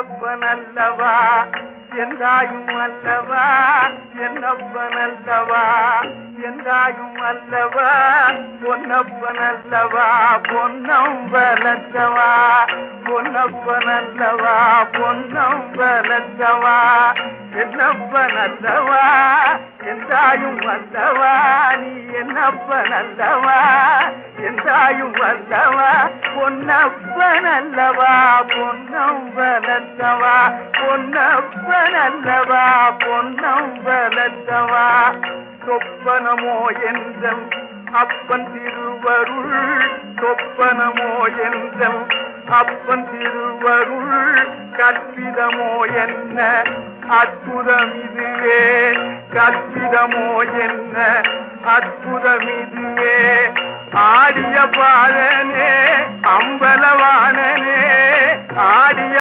என்னப்பனல்லவா என்றாயும் அல்லவா என்னப்பனல்லவா என்றாயும் அல்லவா பொன்னப்பனல்லவா பொன்னம் வளர்த்தவா பொன்னப்பனல்லவா பொன்னம் வளர்த்தவா என்னப்பனல்லவா என்றாயும் அல்லவா நீ என்னப்பனல்லவா என்றாயும் அல்லவா பொன்னப்பனல்லவா பொன்னம் வளர்த்தவா பொன்னப்பனல்லவா பொன்னம் வளர்த்தவா சொப்பனமோ என்றம் அப்பன் திருவருள் சொப்பனமோ என்றம் அப்பன் திருவருள் கற்பிதமோ என்ன அற்புதம் இதுவே கற்பிதமோ என்ன அற்புதம் இதுவே ஆடிய பாலனே அம்பலவானனே ஆடிய